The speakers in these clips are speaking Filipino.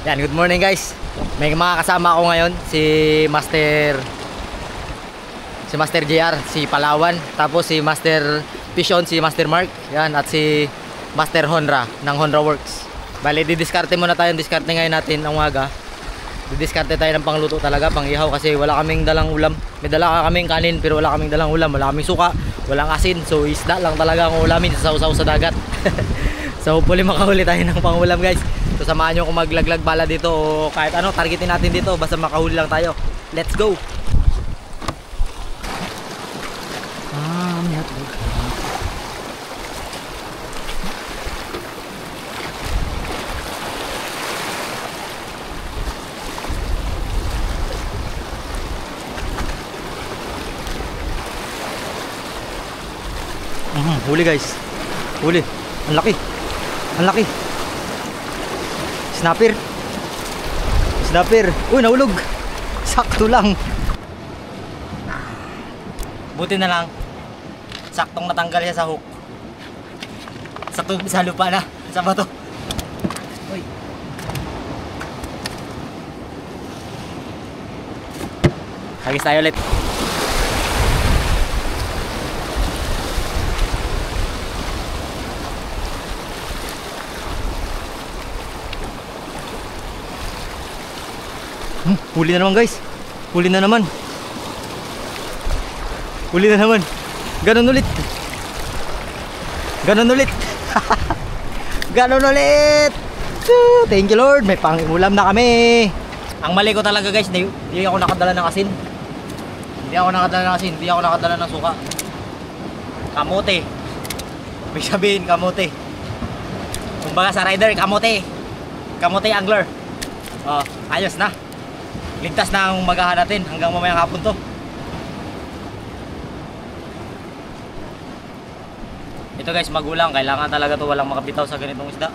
Yan, good morning guys. May mga kasama ako ngayon, si Master JR, si Palawan, tapos si Master Pishon, si Master Mark, yan, at si Master Honra ng Honra Works. Bali, didiskarte muna tayo, diskarte ngayon natin ang umaga. Didiskarte tayo ng pangluto talaga, pang ihaw, kasi wala kaming dalang ulam. May dala kaming kanin pero wala kaming dalang ulam, wala kaming suka, walang asin, so isda lang talaga ang ulamin, sausaw sa dagat. So hopefully makahuli tayo ng pangulam guys. So samahan nyo kung maglaglag bala dito o kahit ano, targetin natin dito, basta makahuli lang tayo. Let's go! Huli guys. Huli. Ang laki. Ang laki. Snapper. Snapper. Uy, nahulog. Sakto lang. Buti na lang. Saktong natanggal siya sa hook. Sa lupa na. Sa bato. Uy. Hagis tayo ulit. Huli na naman guys. Huli na naman. Huli na naman. Ganon ulit. Ganon ulit. Ganon ulit. Thank you Lord. May pangulam na kami. Ang mali ko talaga guys, hindi ako nakadala ng asin. Hindi ako nakadala ng asin. Hindi ako nakadala ng suka. Kamote. May sabihin kamote. Kumbaga sa rider, kamote. Kamote angler. Oh, ayos na. Ligtas na ang magahan natin hanggang mamayang hapon to. Ito guys, magulang, kailangan talaga to walang makabitaw sa ganitong isda.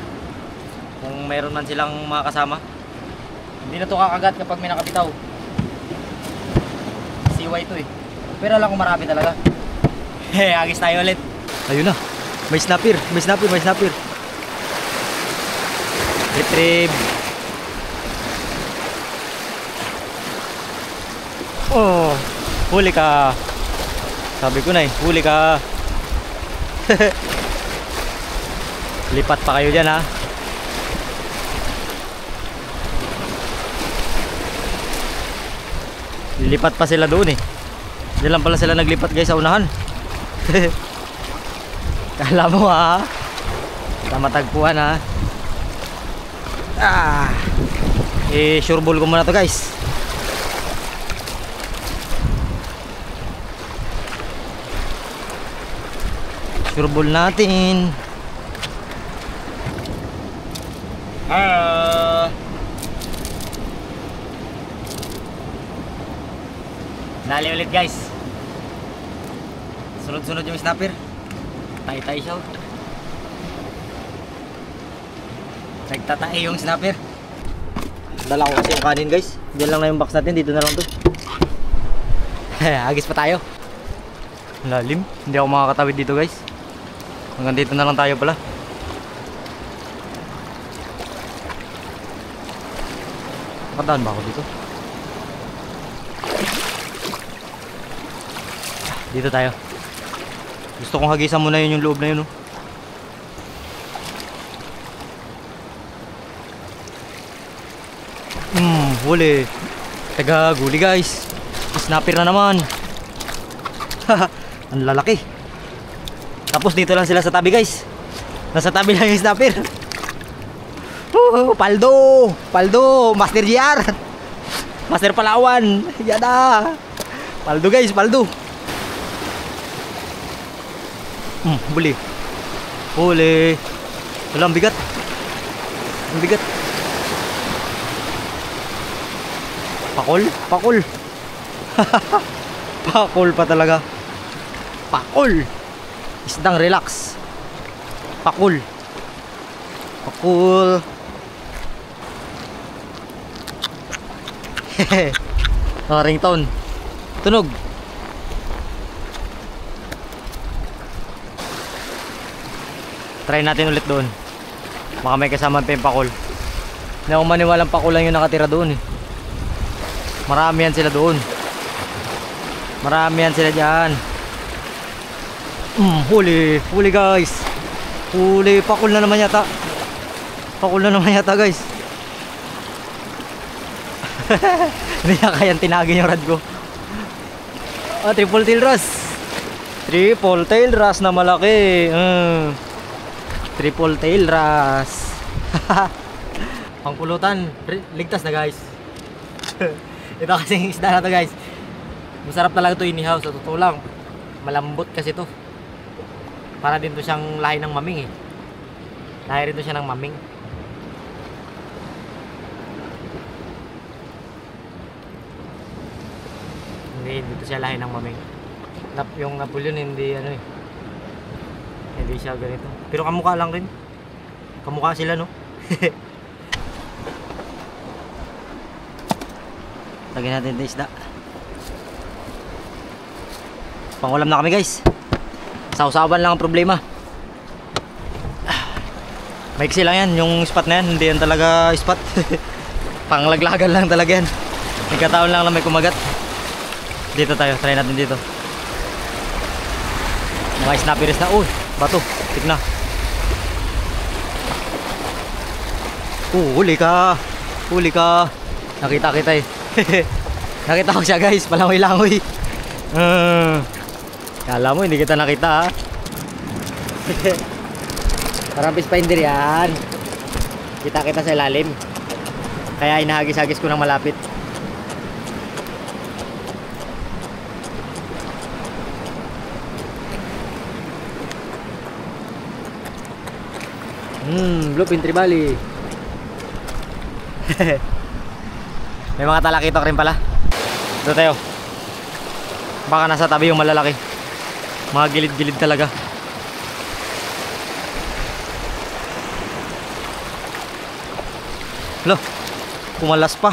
Kung mayroon man silang mga kasama, hindi na to kakagat kapag may nakabitaw. CY to eh. Pero lang kung marami talaga. Agis tayo ulit. Ayun na, may snapper. May snapper, may snapper. Retrieve. Oh, huli ka. Sabi ko na eh, huli ka. Lipat pa kayo dyan ha. Lilipat pa sila doon eh. Diyan lang pala sila naglipat guys sa unahan. Kala mo ha, tamatagpuan ha. Sureball ko muna to guys. Sureball natin. Dali ulit guys. Sunod-sunod yung snapper. Tay-tay siya. Nagtatae yung snapper. Dala ko kasi yung kanin guys. Diyan lang na yung box natin. Dito na lang to. Agis pa tayo. Lalim. Hindi ako makakatawid dito guys. Hanggang dito na lang tayo pala. Makadaan ba ako dito? Dito tayo. Gusto kong hagisan muna yun yung loob na yun. Huli. Taga-guli guys. Snapper na naman. Ang lalaki. Tapos dito lang sila sa tabi guys. Nasa tabi lang yung snapper. Paldo. Paldo. Master JR. Master Palawan. Yada. Paldo guys. Paldo. Huli. Huli. Wala, ang bigat. Ang bigat. Pakol. Pakol. Pakol pa talaga. Pakol. Isdang relax. Pakul. Pakul. Ringtone. Tunog. Try natin ulit doon. Baka may kasama pa yung pakul. Hindi ako maniwalang pakulan yung nakatira doon eh. Marami yan sila doon. Marami yan sila dyan. Huli. Huli guys. Huli. Pakul na naman yata. Pakul na naman yata guys. Hindi na kayang tinagin yung rad ko. Triple tail wrasse. Triple tail wrasse na malaki. Triple tail wrasse. Pangpulutan. Ligtas na guys. Ito kasing isda na to guys. Masarap talaga to inihaw. Sa totoo lang, malambot kasi to. Para din to siyang lahi ng maming eh. Lahi rin to siya ng maming. Hindi to siya lahi ng maming. Yung Napoleon hindi ano eh. Hindi siya ganito. Pero kamukha lang rin. Kamukha sila no. Lagyan natin ito isda. Pangulam na kami guys. Sausawan lang ang problema. Maiksi lang yan. Yung spot na yan, hindi yan talaga spot. Panglaglagan lang talaga yan. Nagkataon lang na may kumagat. Dito tayo, try natin dito. Mga snapperes na. Uy, bato, tik na. Huli ka. Huli ka. Nakita kita eh. Nakita ko siya guys, palangoy-langoy. Kala mo hindi kita nakita ha. Parang fish finder yan. Kita kita sa ilalim. Kaya inahagis-hagis ko ng malapit. Bluefin trevally. May mga talakitok rin pala. Ito tayo. Baka nasa tabi yung malalaki. Mga gilid-gilid talaga. Lo, kumalas pa.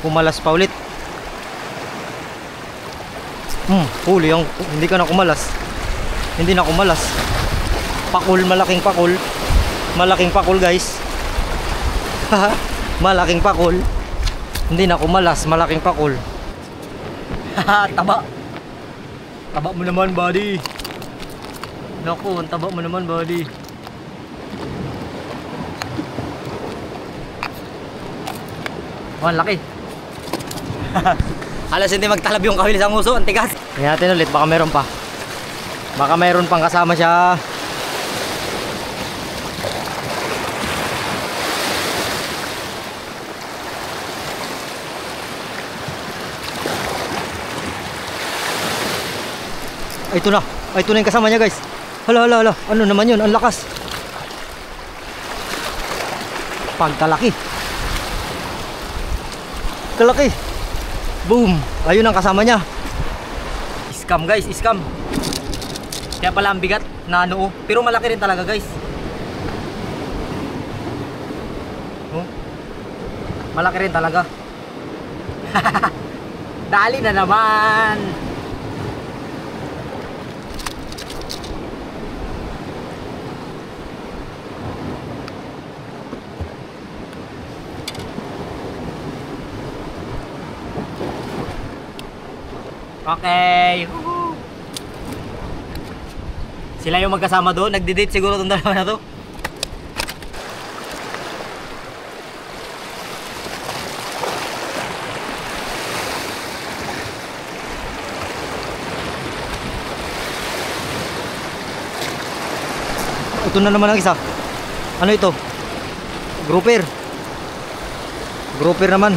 Kumalas pa ulit. Huli yung hindi ka na kumalas. Hindi na kumalas. Pakul, malaking pakul. Malaking pakul guys. Malaking pakul. Hindi na kumalas, malaking pakul. Taba. Taba mo naman, buddy. Naku, ang taba mo naman, buddy. Oh, ang laki. Halos hindi magtalab yung kawil sa nguso, ang tigas. Tingnan natin ulit, baka meron pa. Baka meron pang kasama siya. Ito na. Ito na yung kasama niya guys. Hala hala hala. Ano naman yun? Ang lakas. Pagkalaki. Kalaki. Boom. Ayun ang kasama niya. Scam guys. Scam. Kaya pala ang bigat na ano. Pero malaki rin talaga guys. Malaki rin talaga. Dali na naman. Okay. Sila yung magkasama doon. Nagdi-date siguro itong dalawa na to. Ito na naman ang isa. Ano ito? Grouper. Grouper naman.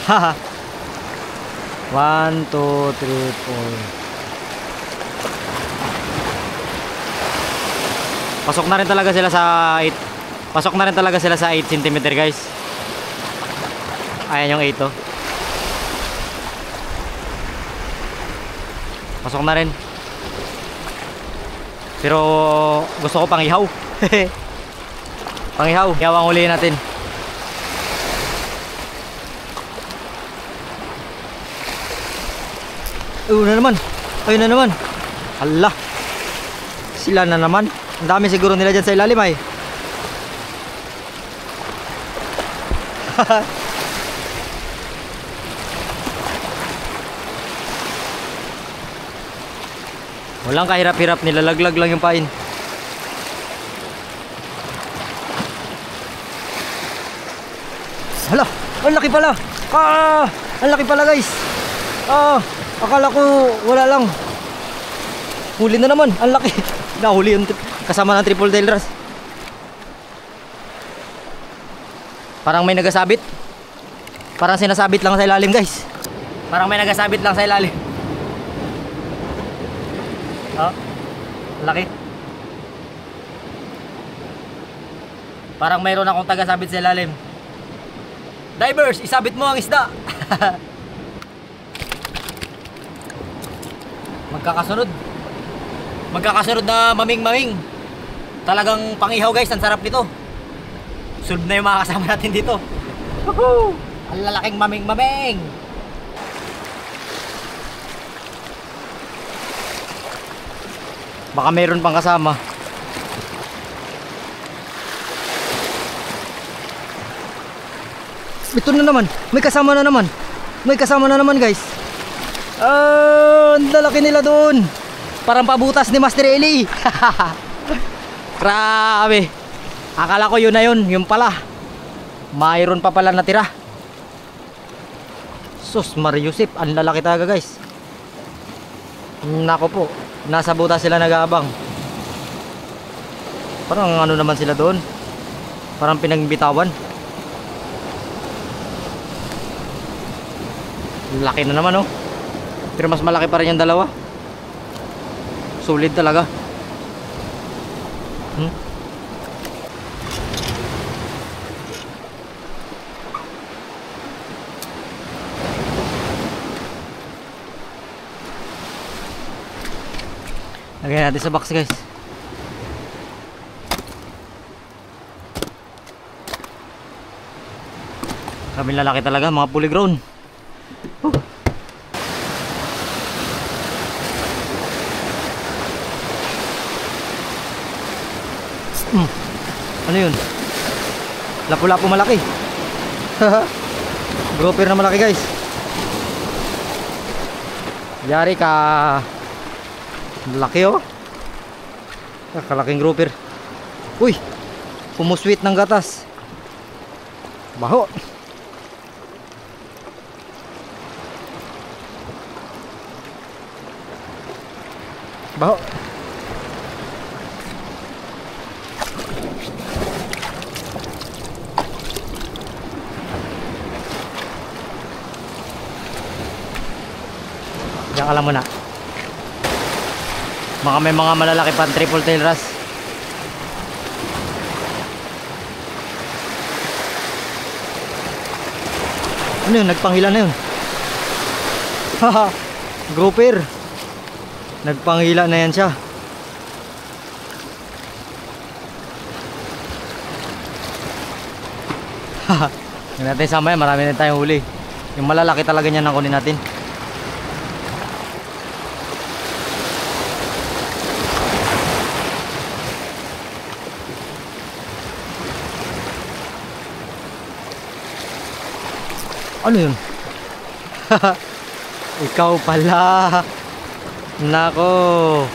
Haha. 1, 2, 3, 4. Pasok na rin talaga sila sa 8. Pasok na rin talaga sila sa 8 cm guys. Ayan yung 8 oh. Pasok na rin. Pero gusto ko pang ihaw. Pang ihaw. Ihaw ang huliin natin. Ayun na naman. Ayun na naman. Hala. Sila na naman. Ang dami siguro nila dyan sa ilalim ay. Walang kahirap-hirap, nilalaglag lang yung pain. Hala, ang laki pala. Ang laki pala guys. Akala ko wala lang. Huli na naman, ang laki. Nahuli yung kasama ng triple tail wrasse. Parang may nagasabit. Parang sinasabit lang sa ilalim guys. Parang may nagasabit lang sa ilalim. Laki. Parang mayroon akong tagasabit sa ilalim. Divers, isabit mo ang isda. Magkakasunod. Magkakasunod na maming-maming. Talagang pangihaw guys, ang sarap nito. Solve na yung mga kasama natin dito. Woohoo! Ang lalaking maming-maming. Baka mayroon pang kasama. Ito na naman. May kasama na naman. May kasama na naman guys. Ang lalaki nila doon. Parang pabutas ni Master Eli. Grabe. Akala ko yun na yun. Yun pala. Mayroon pa pala natira. Sus Mariusip. Ang lalaki talaga guys. Nako po. Nasa butas sila nag-aabang. Parang ano naman sila doon. Parang pinagbitawan. Laki na naman oh. Pero mas malaki pa rin yung dalawa. Solid talaga. Lagyan natin sa box guys. Kaming lalaki talaga, mga fully grown. Ano yun? Lapu-lapu malaki. Grouper na malaki guys. Yari ka. Laki oh. Kalaking grouper. Uy, pumuswit ng gatas. Baho. Baho. Diyan ka lang muna. Baka may mga malalaki pa triple tail wrasse. Ano yun? Nagpanghila na yun. Haha. Grouper. Nagpanghila na yan siya. Haha. Hindi natin sama yan. Marami na tayong huli. Yung malalaki talaga niyan ang kunin natin. Ano yun? Ikaw pala. Nako.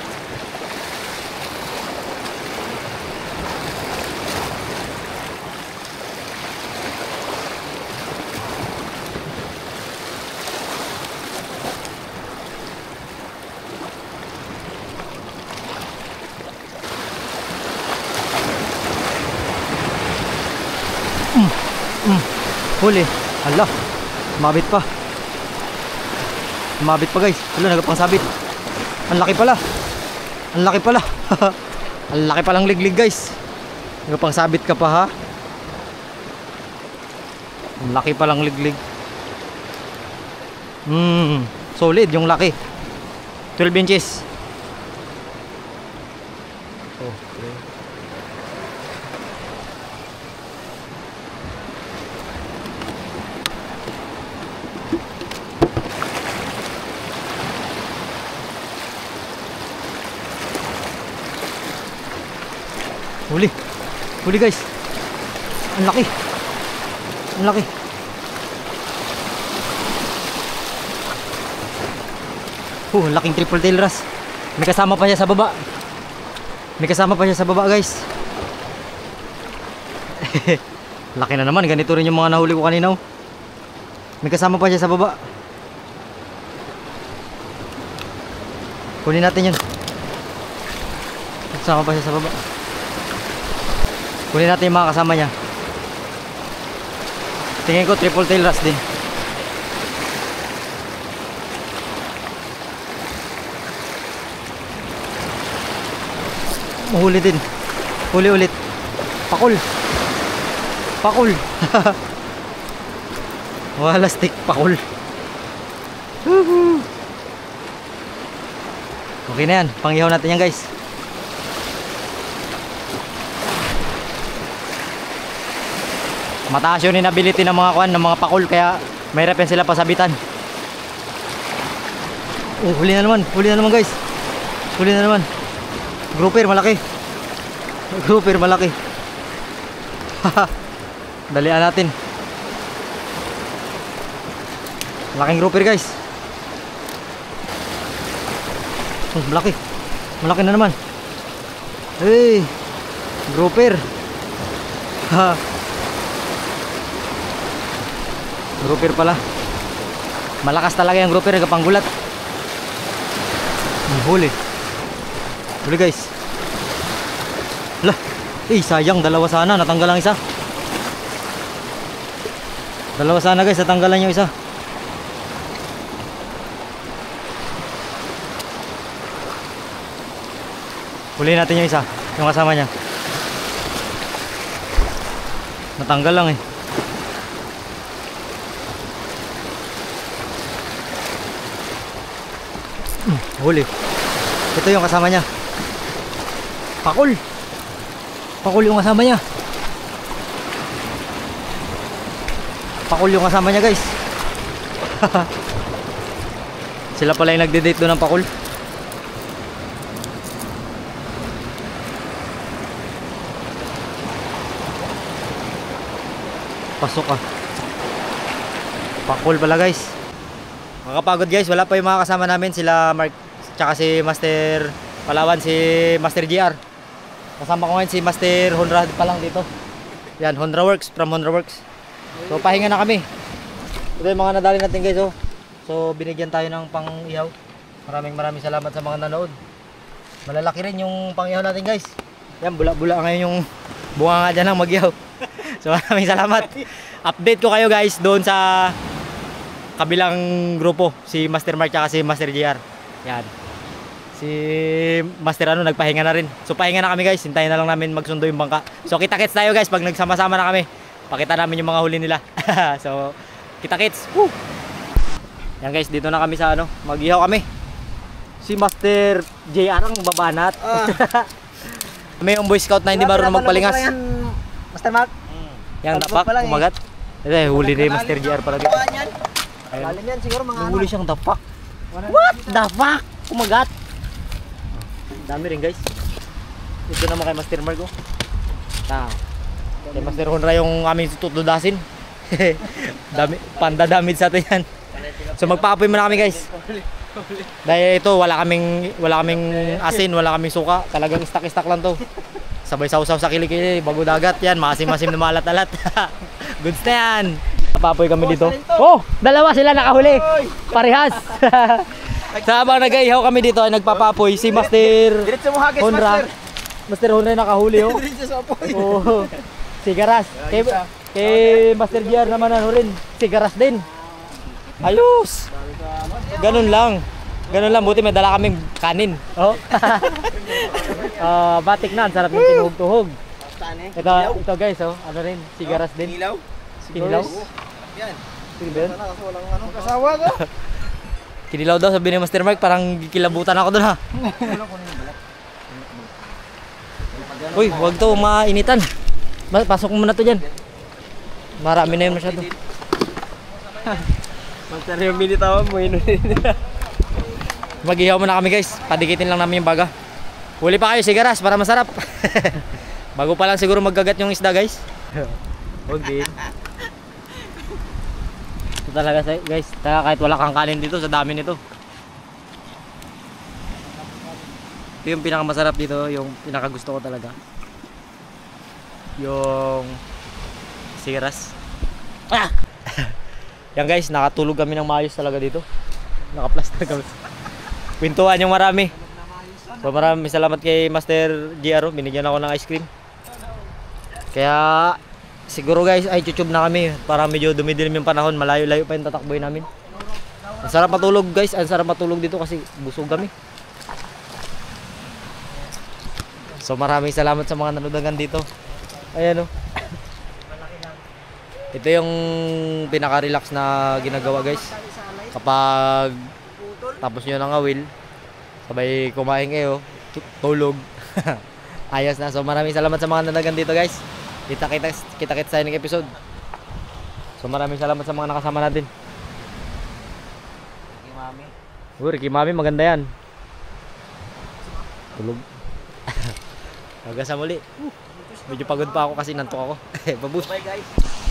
Huli. Hala. Mabit pa. Mabit pa guys. Hala, nagpangsabit. Ang laki pala. Ang laki pala. Ang laki palang liglig guys. Nagpangsabit ka pa ha. Ang laki palang liglig. Solid yung laki. 12 inches. Okay. Huli. Huli guys. Ang laki. Ang laki. Ang laking triple tail wrasse. May kasama pa siya sa baba. May kasama pa siya sa baba guys. Laki na naman. Ganito rin yung mga nahuli ko kanina. May kasama pa siya sa baba. Kunin natin yun. May kasama pa siya sa baba. Kunin natin yung mga kasama niya. Tingin ko triple tail wrasse din. Mahuli din. Huli ulit. Pakul. Pakul. Wala stick. Pakul. Okay na yan. Pangyaw natin yan guys. Mataas yun inability ng mga kuan, ng mga pakul, kaya mahirap yan sila pasabitan. Oh, huli na naman. Huli na naman guys. Huli na naman. Grouper malaki. Grouper malaki. Dalian natin. Malaking grouper guys. Oh, malaki. Malaki na naman. Hey, grouper. Grouper pala. Malakas talaga yung grouper, nagkapanggulat. Huli. Huli guys. Lah, sayang, dalawa sana, natanggal ang isa. Dalawa sana guys, natanggalan yung isa. Huli natin yung isa, yung kasama niya. Natanggal lang eh. Huli. Ito yung kasama niya. Pakul. Pakul yung kasama niya. Pakul yung kasama niya guys. Sila pala yung nagde-date doon ng pakul. Pasok ah. Pakul pala guys. Makakapagod guys, wala pa yung mga kasama namin, sila Mark, tsaka si Master Palawan, si Master GR. Kasama ko ngayon si Master Honra pa lang dito. Yan, Honra Works, from Honra Works. So pahinga na kami. Ito yung mga nadali natin guys oh. So binigyan tayo ng pang-ihaw. Maraming salamat sa mga nanood. Malalaki rin yung pang-ihaw natin guys. Yan, bula-bula ngayon yung bunga nga dyan ng mag-ihaw. So maraming salamat. Update ko kayo guys doon sa kabilang grupo, si Master Mark at si Master GR. Yan. Si Master nagpahinga na rin. So pahinga na kami guys, hintayin na lang namin magsundo yung bangka. So kita-kits tayo guys pag nagsama-sama na kami. Pakita namin yung mga huli nila. So kita-kits. Yan guys, dito na kami sa mag-ihaw kami. Si Master JR ang babanat. May yung boy scout na hindi marunong magpalingas. Master Mark. Yang dapak, kumagat. Ito huli ni Master JR pala dito. Lalim yan siguro mga huli siyang dapak. What? Dapak? Kumagat. Dami rin guys. Ito naman kay Master Mark oh. Kay Master Honra yung aming tutudasin. Dami, panda damage sa atin yan. So magpa-apoy muna kami guys. Dahil ito wala kaming asin, wala kaming suka. Talagang istak-istak lang to. Sabay sausaw sa kilikili, bago dagat yan, maasim-asim na malat-alat. Goods na yan. Papoy kami dito. Oh, dalawa sila nakahuli. Parehas. Sa habang nag-ihaw kami dito ay nagpapapoy si Master Honra. Master Honra nakahuli oh. Oh. Sigaras. Kay Master GR naman rin. Sigaras din. Ayos. Ganun lang. Ganun lang, buti may dala kaming kanin. Oh. Batik na, sarap yung tinuhog-tuhog. Ito guys, oh, rin, sigaras din. Kinilaw. Yan. Kasawa ko. Kinilaw daw sabi ni Master Mark, parang kilabutan ako doon ha. Uy, wag to mainitan. Pasok mo muna to dyan. Marami na yun masyado. Master yung binitawan mo, inunin. Mag-ihaw muna kami guys, padikitin lang namin yung baga. Huli pa kayo sigaras para masarap. Bago pa lang siguro magkagat yung isda, guys. Huwag din. Ito talaga, guys. Kahit wala kang kanin dito, sa dami nito. Ito yung pinakamasarap dito, yung pinakagusto ko talaga. Yung siras. Ah! Yan guys, nakatulog kami ng maayos talaga dito. Naka-plaster kami. Pintuan yung marami. So maraming salamat kay Master JR. Binigyan ako ng ice cream. Kaya siguro guys ay chuchub na kami para medyo dumidilim yung panahon. Malayo-layo pa yung tatakboy namin. Ang sarap matulog guys. Ang sarap matulog dito kasi busog kami. So maraming salamat sa mga nanonood dito. Ayan o. Ito yung pinaka-relax na ginagawa guys. Kapag tapos nyo ng awil, sabay kumain kayo, tulog. Ayos na. So maraming salamat sa mga nanonood dito guys. Kita-kits tayo ng episode. So maraming salamat sa mga nakasama natin. Ricky Mami. Ricky Mami, maganda yan. Tulog. Hanggang sa muli. Medyo pagod pa ako kasi nantok ako. Babus. Bye guys.